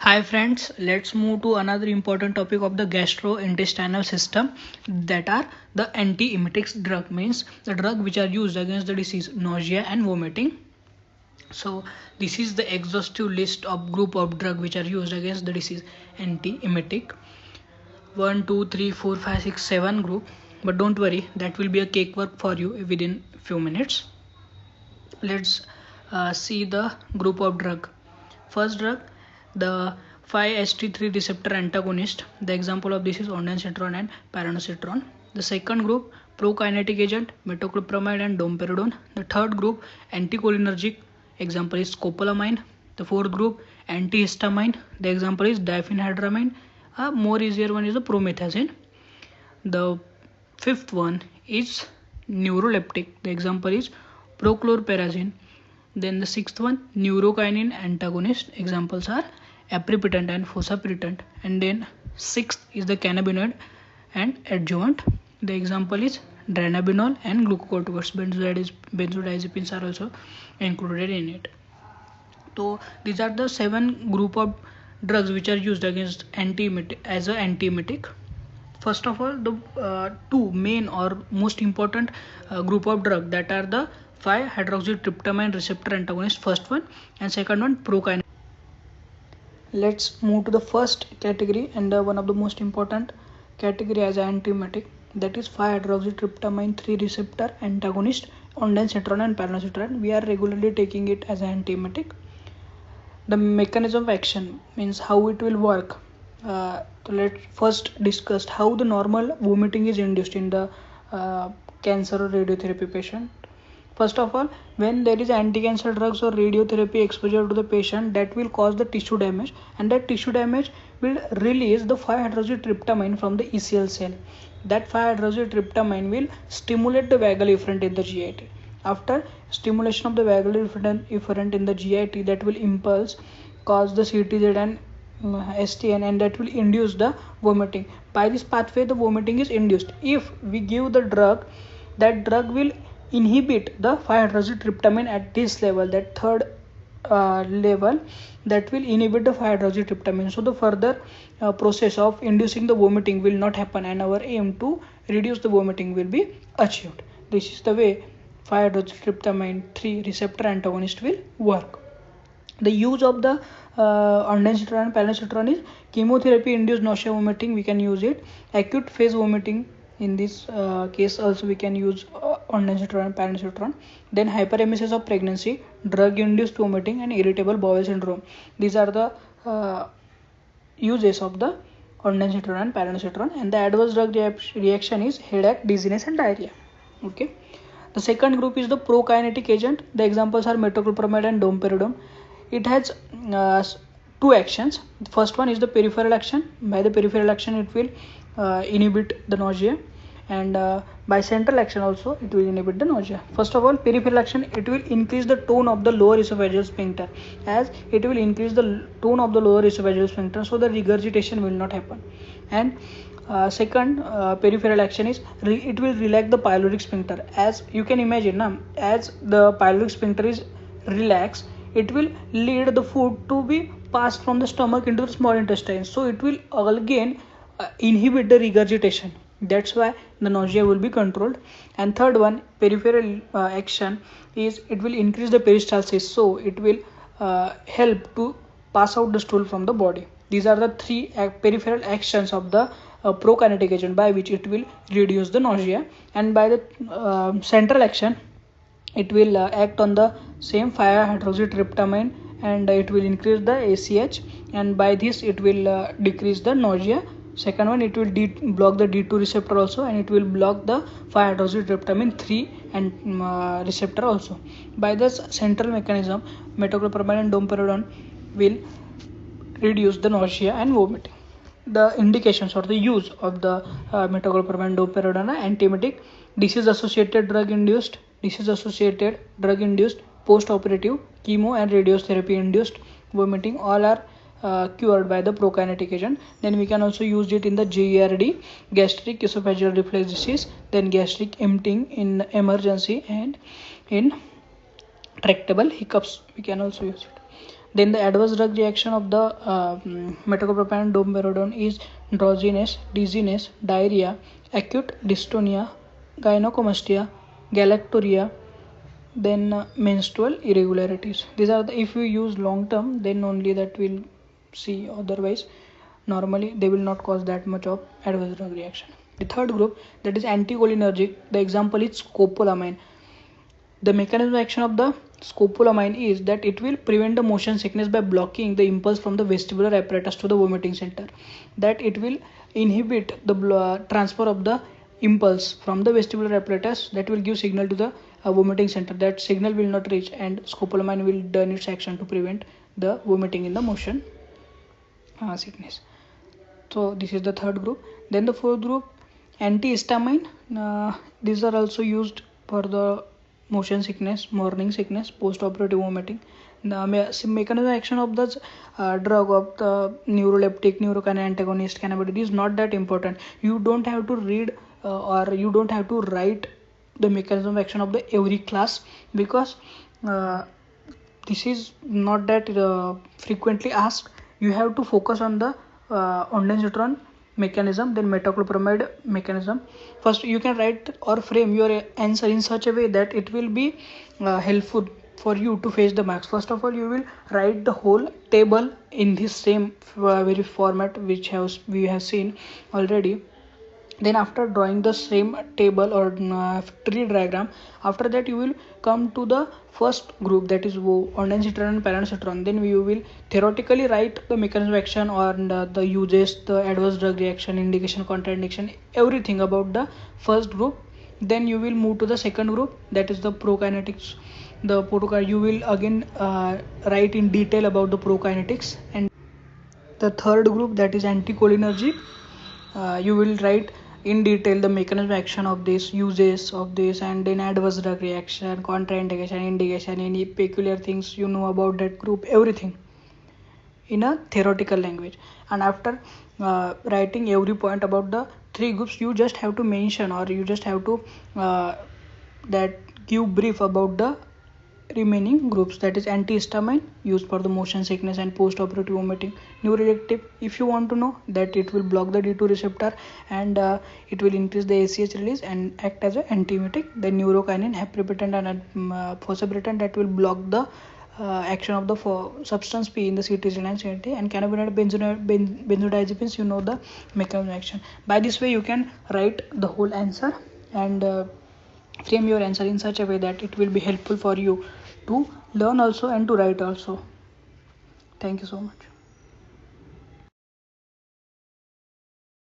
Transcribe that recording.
Hi friends, let's move to another important topic of the gastrointestinal system, that are the antiemetic drug, means the drug which are used against the disease nausea and vomiting. So this is the exhaustive list of group of drug which are used against the disease antiemetic. 1, 2, 3, 4, 5, 6, 7 group, but don't worry, that will be a cakewalk for you within few minutes. Let's see the group of drug. First drug, the 5-HT3 receptor antagonist. The example of this is ondansetron and pyranosetron. The second group, prokinetic agent, metoclopramide and domperidone. The third group, anticholinergic. Example is scopolamine. The fourth group, antihistamine. The example is diphenhydramine. A more easier one is the promethazine. The fifth one is neuroleptic. The example is prochlorperazine. Then the sixth one, neurokinin antagonist. Examples are aprepitant and fosaprepitant. And then sixth is the cannabinoid and adjuvant. The example is dronabinol and glucocorticoids. Benzodiazepines are also included in it. So these are the 7 group of drugs which are used against as an antiemetic. First of all, the two main or most important group of drug, that are the 5-hydroxytryptamine receptor antagonist, first one, and second one prokinetic. Let's move to the first category and one of the most important category as antiemetic, that is 5-hydroxytryptamine 3 receptor antagonist, ondansetron and pyranosetron. We are regularly taking it as an antiemetic. The mechanism of action, means how it will work. So let's first discuss how the normal vomiting is induced in the cancer or radiotherapy patient. First of all, when there is anti-cancer drugs or radiotherapy exposure to the patient, that will cause the tissue damage, and that tissue damage will release the 5-hydroxytryptamine from the ECL cell. That 5-hydroxytryptamine will stimulate the vagal efferent in the GIT. After stimulation of the vagal efferent in the GIT, that will impulse cause the CTZ and STN, and that will induce the vomiting. By this pathway, the vomiting is induced. If we give the drug, that drug will inhibit the 5-hydroxytryptamine at this level, that third level, that will inhibit the 5-hydroxytryptamine. So the further process of inducing the vomiting will not happen, and our aim to reduce the vomiting will be achieved. This is the way 5-hydroxytryptamine 3 receptor antagonist will work. The use of the ondansetron and pyranosetron is chemotherapy induced nausea vomiting, we can use it. Acute phase vomiting, in this case also we can use ondansetron and pyranosetron. Then hyperemesis of pregnancy, drug induced vomiting, and irritable bowel syndrome. These are the uses of the ondansetron and pyranosetron. And the adverse drug reaction is headache, dizziness and diarrhea. Okay. The second group is the prokinetic agent. The examples are metoclopramide and domperidone. It has two actions. The first one is the peripheral action. By the peripheral action, it will inhibit the nausea, and by central action also it will inhibit the nausea. First of all, peripheral action, it will increase the tone of the lower esophageal sphincter. As it will increase the tone of the lower esophageal sphincter, so the regurgitation will not happen. And second peripheral action is it will relax the pyloric sphincter. As you can imagine, as the pyloric sphincter is relaxed, it will lead the food to be passed from the stomach into the small intestine, so it will again inhibit the regurgitation. That's why the nausea will be controlled. And third one, peripheral action, is it will increase the peristalsis, so it will help to pass out the stool from the body. These are the 3 peripheral actions of the prokinetic agent, by which it will reduce the nausea. And by the central action, it will act on the same 5-hydroxytryptamine, and it will increase the ACH, and by this it will decrease the nausea. Second one, it will block the D2 receptor also, and it will block the 5-hydroxytryptamine 3 and receptor also. By this central mechanism, metoclopramide and domperidone will reduce the nausea and vomiting. The indications or the use of the metoclopramide and domperidone are antiemetic, disease-associated drug-induced, post-operative, chemo and radiotherapy-induced vomiting, all are cured by the prokinetic agent. Then we can also use it in the GERD, gastric esophageal reflux disease, then gastric emptying in emergency, and in tractable hiccups we can also use it. Then the adverse drug reaction of the metoclopramide and domperidone is drowsiness, dizziness, diarrhea, acute dystonia, gynecomastia, galactorrhea, then menstrual irregularities. These are the, if you use long term, then only that will see, otherwise normally they will not cause that much of adverse drug reaction. The third group, that is anticholinergic, the example is scopolamine. The mechanism of action of the scopolamine is that it will prevent the motion sickness by blocking the impulse from the vestibular apparatus to the vomiting center. That it will inhibit the transfer of the impulse from the vestibular apparatus, that will give signal to the vomiting center. That signal will not reach, and scopolamine will done its action to prevent the vomiting in the motion sickness. So this is the third group. Then the fourth group, antihistamine. These are also used for the motion sickness, morning sickness, post-operative vomiting. The mechanism of action of the drug of the neuroleptic, neurokinin antagonist, cannabinoid is not that important. You don't have to read or you don't have to write the mechanism of action of the every class, because this is not that frequently asked. You have to focus on the ondansetron mechanism, then metoclopramide mechanism. First you can write or frame your answer in such a way that it will be helpful for you to face the marks. First of all, you will write the whole table in this same very format which we have seen already. Then after drawing the same table or tree diagram, after that you will come to the first group, that is ondansetron and piracetam. Then you will theoretically write the mechanism of action or the uses, the adverse drug reaction, indication, contraindication, everything about the first group. Then you will move to the second group, that is the prokinetics. You will again write in detail about the prokinetics. And the third group, that is anticholinergic, you will write in detail the mechanism of action of this, uses of this, and then adverse drug reaction, contraindication, indication, any peculiar things you know about that group, everything in a theoretical language. And after writing every point about the three groups, you just have to mention, or you just have to that give brief about the remaining groups, that is antihistamine used for the motion sickness and post-operative vomiting, neuroreactive if you want to know that it will block the D2 receptor and it will increase the ACH release and act as an antiemetic. Then neurokinin, aprepitant and fosaprepitant, that will block the action of the substance P in the CTZ and CT, and cannabinoid benzodiazepines, you know the mechanism of action. By this way you can write the whole answer and frame your answer in such a way that it will be helpful for you to learn also and to write also. Thank you so much.